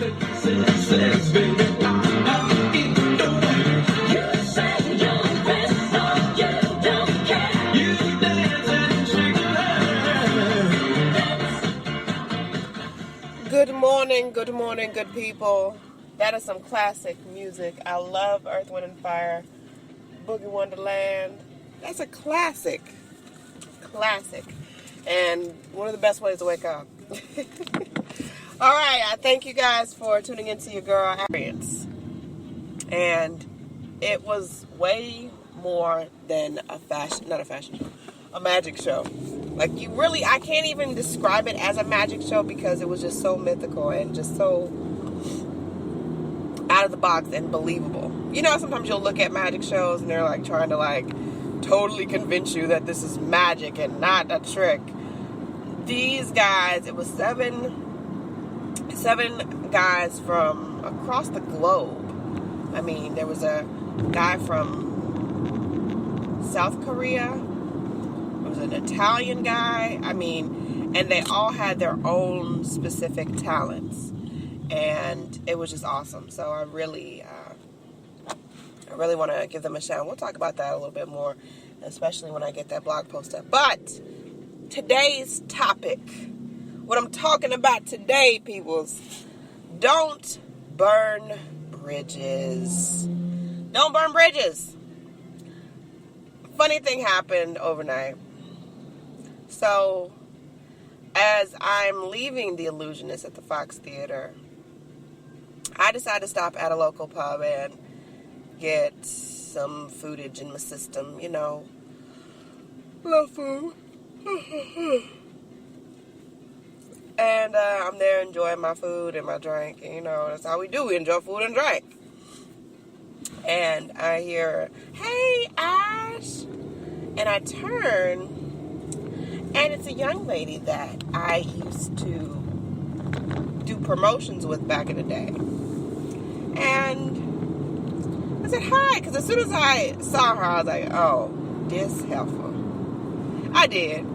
Good morning, good people. That is some classic music. I love Earth, Wind, and Fire, Boogie Wonderland. That's a classic. And one of the best ways to wake up. All right, I thank you guys for tuning into your girl experience. And it was way more than a magic show. Like, I can't even describe it as a magic show because it was just so mythical and just so out of the box and believable. You know, sometimes you'll look at magic shows and they're like trying to like totally convince you that this is magic and not a trick. These guys, it was seven guys from across the globe. I mean, there was a guy from South Korea. An Italian guy. I mean, and they all had their own specific talents, and it was just awesome. So I really want to give them a shout. We'll talk about that a little bit more, especially when I get that blog post up. But today's topic, what I'm talking about today, peoples, don't burn bridges. Don't burn bridges. Funny thing happened overnight. So, as I'm leaving The Illusionist at the Fox Theater, I decided to stop at a local pub and get some foodage in my system, you know. Love food. And I'm there enjoying my food and my drink. And, you know, that's how we do. We enjoy food and drink. And I hear, "Hey, Ash." And I turn, and it's a young lady that I used to do promotions with back in the day. And I said, "Hi," because as soon as I saw her, I was like, "Oh, this heifer." I did.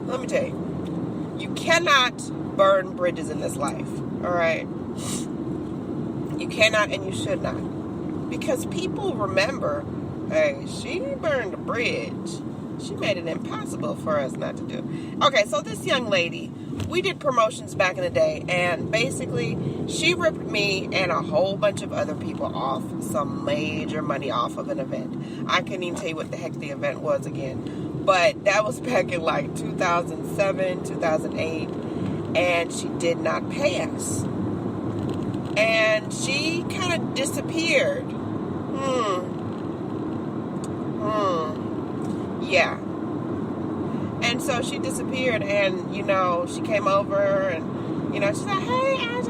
Let me tell you, you cannot burn bridges in this life, all right? You cannot and you should not. Because people remember, hey, she burned a bridge. She made it impossible for us not to do. Okay, so this young lady, we did promotions back in the day, and basically she ripped me and a whole bunch of other people off some major money off of an event. I couldn't even tell you what the heck the event was again, but that was back in like 2007, 2008, and she did not pay us. And she kind of disappeared. Yeah. And so she disappeared, and, you know, she came over, and, you know, she's like, "Hey, I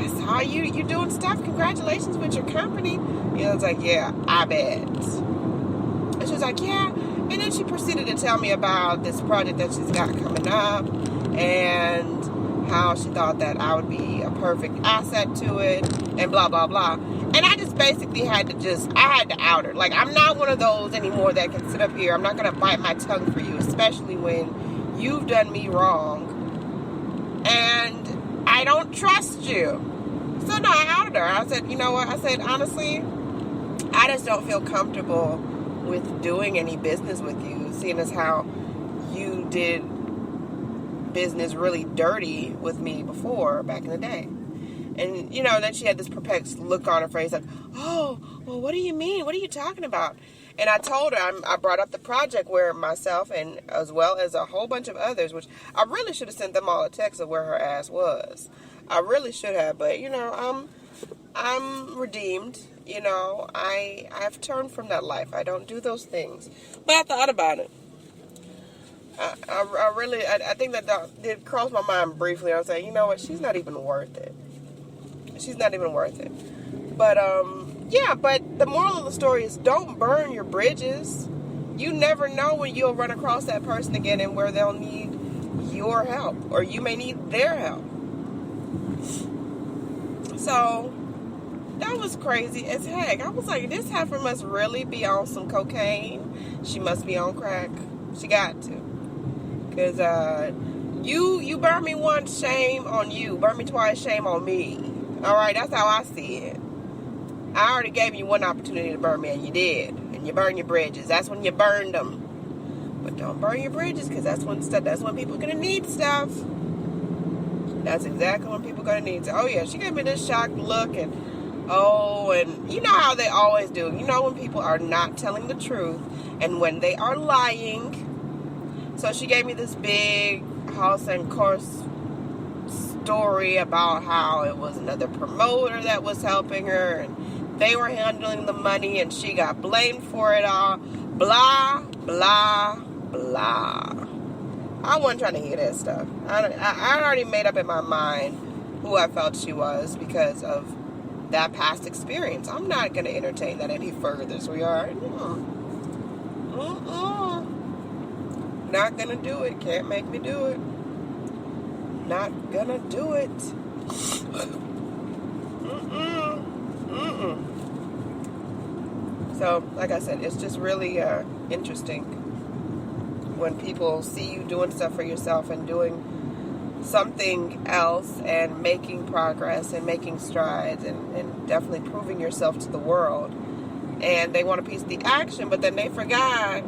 saw you doing stuff. Congratulations with your company." You know, it's like, "Yeah, I bet." And she was like, "Yeah." And then she proceeded to tell me about this project that she's got coming up, and how she thought that I would be a perfect asset to it, and blah, blah, blah. And I just basically had to out her. Like, I'm not one of those anymore that can sit up here. I'm not going to bite my tongue for you, especially when you've done me wrong. And I don't trust you. So, no, I outed her. I said, "You know what?" I said, "Honestly, I just don't feel comfortable with doing any business with you, seeing as how you did business really dirty with me before back in the day." And, you know, then she had this perplexed look on her face like, "Oh, well, what do you mean? What are you talking about?" And I told her, I brought up the project where myself and as well as a whole bunch of others, which I really should have sent them all a text of where her ass was. I really should have, but, you know, I'm redeemed. You know, I've turned from that life. I don't do those things. But I thought about it. I think that did cross my mind briefly. I was like, you know what? She's not even worth it. But, yeah, but the moral of the story is don't burn your bridges. You never know when you'll run across that person again and where they'll need your help, or you may need their help. So, that was crazy as heck. I was like, this heifer must really be on some cocaine. She must be on crack. She got to. Because You burn me once, shame on you. Burn me twice, shame on me. All right, that's how I see it. I already gave you one opportunity to burn me, and you did. And you burn your bridges. That's when you burned them. But don't burn your bridges, because that's when people are going to need stuff. That's exactly when people are going to need stuff. Oh, yeah, she gave me this shocked look, and you know how they always do. You know when people are not telling the truth, and when they are lying. So she gave me this big house and course story about how it was another promoter that was helping her, and they were handling the money, and she got blamed for it all. Blah, blah, blah. I wasn't trying to hear that stuff. I already made up in my mind who I felt she was because of that past experience. I'm not going to entertain that any further, sweetheart. Not going to do it. Can't make me do it. Not going to do it. So, like I said, it's just really interesting when people see you doing stuff for yourself and doing something else and making progress and making strides and definitely proving yourself to the world. And they want a piece of the action, but then they forgot,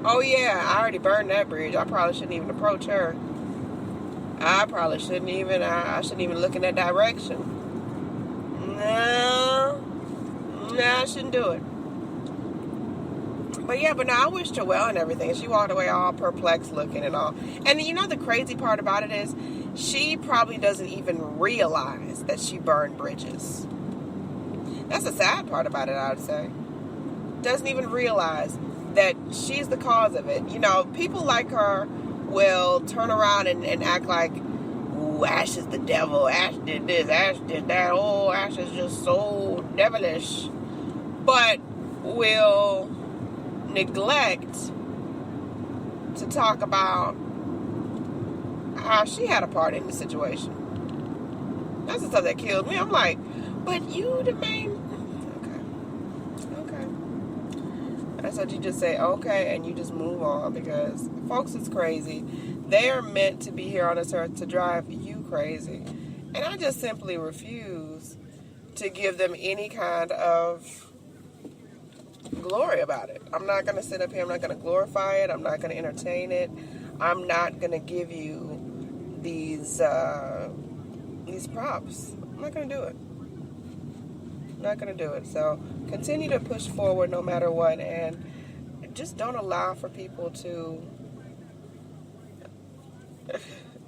oh yeah, I already burned that bridge. I probably shouldn't even approach her. I shouldn't even look in that direction. No, I shouldn't do it. But no, I wished her well and everything. She walked away all perplexed looking and all. And you know the crazy part about it is she probably doesn't even realize that she burned bridges. That's the sad part about it, I would say. Doesn't even realize that she's the cause of it. You know, people like her will turn around and act like, ooh, Ash is the devil. Ash did this, Ash did that. Oh, Ash is just so devilish. But will neglect to talk about how she had a part in the situation. That's the stuff that kills me. I'm like, but you the main... Okay. That's what you just say, okay, and you just move on, because folks, it's crazy. They are meant to be here on this earth to drive you crazy. And I just simply refuse to give them any kind of glory about it. I'm not going to sit up here. I'm not going to glorify it. I'm not going to entertain it. I'm not going to give you these props. I'm not going to do it. I'm not going to do it. So continue to push forward no matter what, and just don't allow for people to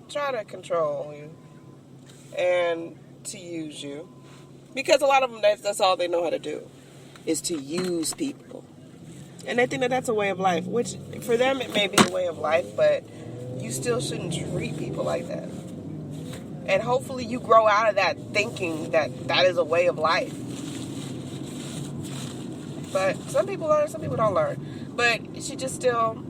try to control you and to use you, because a lot of them, that's all they know how to do, is to use people. And they think that that's a way of life, which for them it may be a way of life, but you still shouldn't treat people like that. And hopefully you grow out of that thinking that that is a way of life. But some people learn, some people don't learn. But she just still...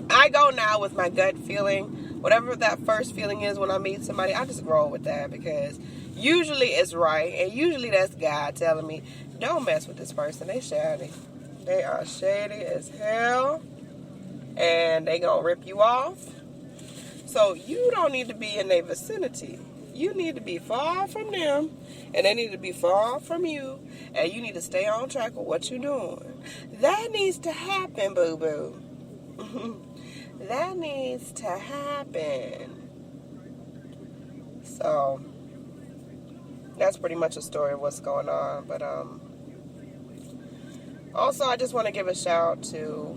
I go now with my gut feeling. Whatever that first feeling is when I meet somebody, I just roll with that, because usually it's right. And usually that's God telling me, don't mess with this person. They shady. They are shady as hell. And they gonna rip you off. So you don't need to be in their vicinity. You need to be far from them, and they need to be far from you, and you need to stay on track with what you're doing. That needs to happen, boo-boo. That needs to happen. So that's pretty much a story of what's going on. But also, I just want to give a shout to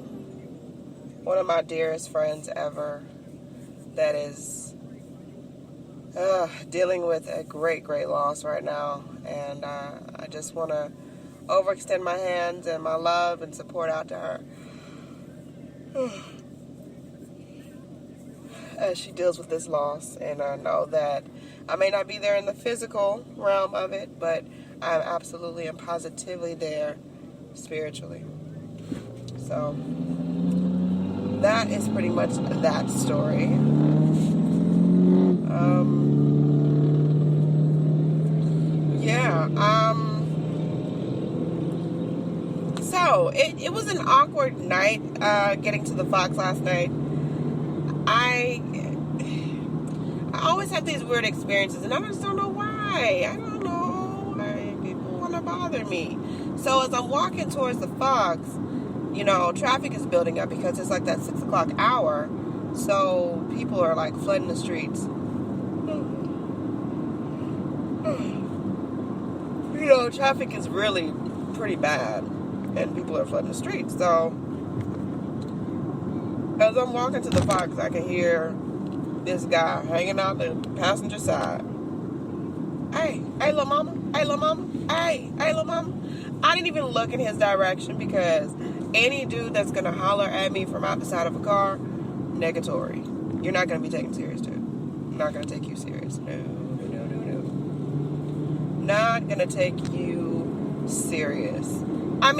one of my dearest friends ever that is dealing with a great loss right now. And I just want to overextend my hands and my love and support out to her as she deals with this loss. And I know that I may not be there in the physical realm of it, but I'm absolutely and positively there spiritually. So that is pretty much that story. So it was an awkward night getting to the Fox last night. I just have these weird experiences, and I just don't know why. I don't know why people want to bother me. So as I'm walking towards the Fox, you know, traffic is building up because it's like that 6 o'clock hour. So people are like flooding the streets. You know, traffic is really pretty bad, and people are flooding the streets. So as I'm walking to the Fox, I can hear this guy hanging out the passenger side. Hey, little mama. Hey, little mama. Hey, little mama. I didn't even look in his direction because any dude that's going to holler at me from out the side of a car, negatory. You're not going to be taken serious, dude. I'm not going to take you serious. No. Not going to take you serious. I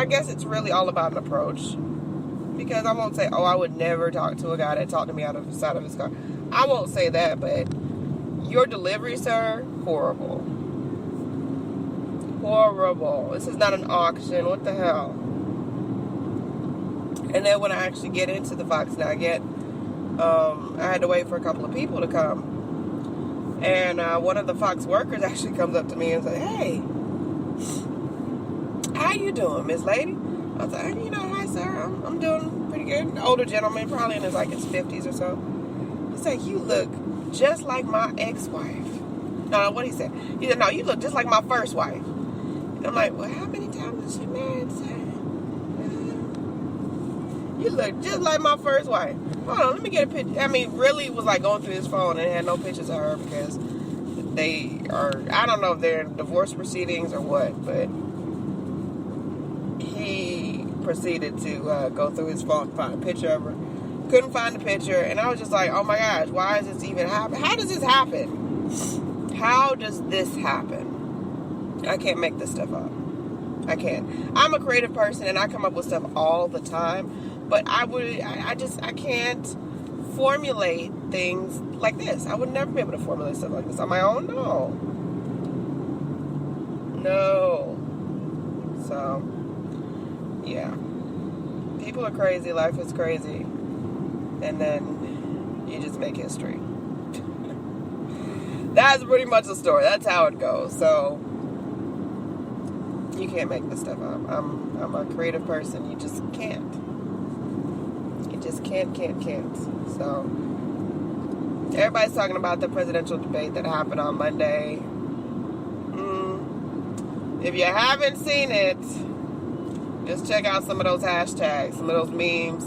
guess it's really all about an approach. Because I won't say, oh, I would never talk to a guy that talked to me out of the side of his car. I won't say that, but your delivery, sir, horrible. Horrible. This is not an auction. What the hell? And then when I actually get into the Fox Nugget, I had to wait for a couple of people to come. And one of the Fox workers actually comes up to me and says, hey, how you doing, Miss Lady? I was like, hi, sir. I'm doing pretty good. An older gentleman, probably in his 50s or so. He said, you look just like my ex-wife. No, what he said? He said, no, you look just like my first wife. And I'm like, well, how many times was she married, sir? You look just like my first wife. Hold on, let me get a picture. Really was like going through his phone and had no pictures of her because they are, I don't know if they're in divorce proceedings or what, but he proceeded to go through his phone to find a picture of her. Couldn't find the picture, and I was just like, oh my gosh, why is this even happen? How does this happen? How does this happen? I can't make this stuff up. I can't. I'm a creative person, and I come up with stuff all the time, but I can't formulate things like this. I would never be able to formulate stuff like this on my own. No. So, yeah. People are crazy. Life is crazy. And then you just make history. That's pretty much the story. That's how it goes. So, you can't make this stuff up. I'm a creative person. You just can't. You just can't. So, everybody's talking about the presidential debate that happened on Monday. If you haven't seen it, just check out some of those hashtags, some of those memes.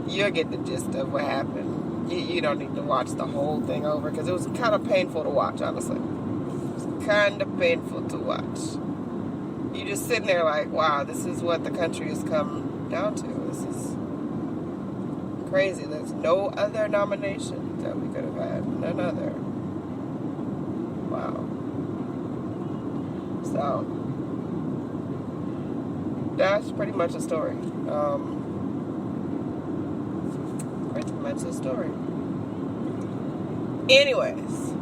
You'll get the gist of what happened. You don't need to watch the whole thing over because it was kind of painful to watch, honestly. It was kind of painful to watch. You're just sitting there like, wow, this is what the country has come down to. This is crazy. There's no other nomination that we could have had. None other. Wow. So, that's pretty much the story. Pretty much the story. Anyways,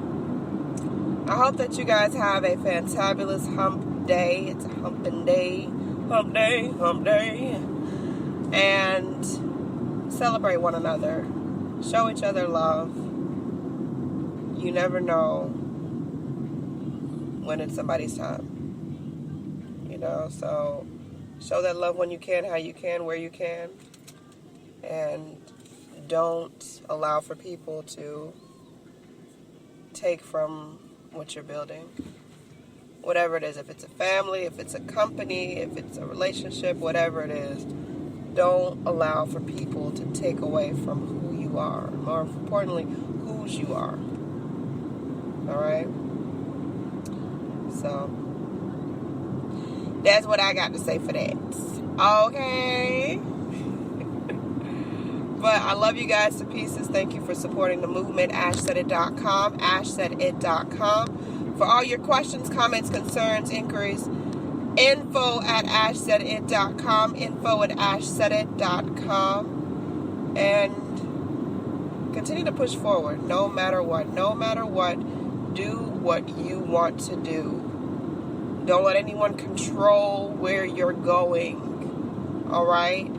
I hope that you guys have a fantabulous hump day. It's a humping day. Hump day. And celebrate one another. Show each other love. You never know when it's somebody's time. So show that love when you can, how you can, where you can. And don't allow for people to take from what you're building. Whatever it is, if it's a family, if it's a company, if it's a relationship, whatever it is, don't allow for people to take away from who you are. More importantly, whose you are. Alright? So, that's what I got to say for that. Okay? But I love you guys to pieces. Thank you for supporting the movement. ashsaidit.com. ashsaidit.com. For all your questions, comments, concerns, inquiries, info@ashsaidit.com. info@ashsaidit.com. And continue to push forward no matter what. No matter what, do what you want to do. Don't let anyone control where you're going. Alright?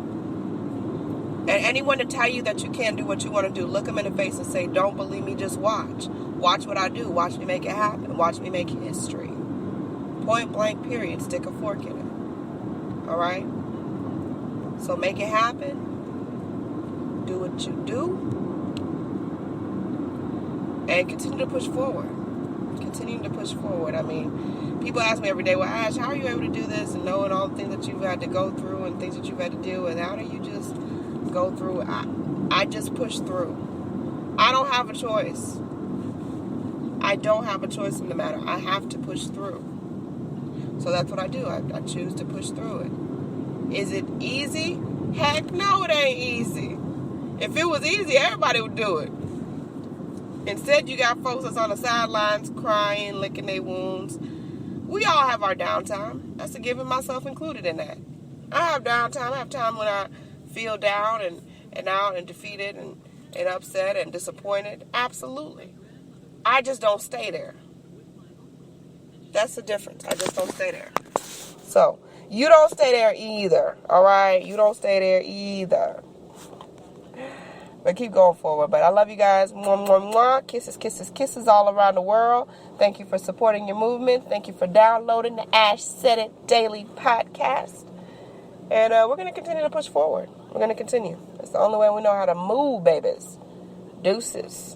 And anyone to tell you that you can't do what you want to do, look them in the face and say, don't believe me, just watch. Watch what I do. Watch me make it happen. Watch me make history. Point blank, period. Stick a fork in it. All right? So make it happen. Do what you do. And continue to push forward. Continue to push forward. I mean, people ask me every day, well, Ash, how are you able to do this? And knowing all the things that you've had to go through and things that you've had to deal with, how do you just go through? I just push through. I don't have a choice. I don't have a choice in the matter. I have to push through. So that's what I do. I choose to push through it. Is it easy? Heck no, it ain't easy. If it was easy, everybody would do it. Instead, you got folks that's on the sidelines crying, licking their wounds. We all have our downtime. That's a given, myself included in that. I have downtime. I have time when I feel down and out and defeated and upset and disappointed. Absolutely. I just don't stay there. That's the difference. I just don't stay there. So, you don't stay there either. All right? You don't stay there either. But keep going forward. But I love you guys. Mwah, mwah, mwah. Kisses, kisses, kisses all around the world. Thank you for supporting your movement. Thank you for downloading the Ash Said It Daily podcast. And we're going to continue to push forward. We're going to continue. It's the only way we know how to move, babies. Deuces.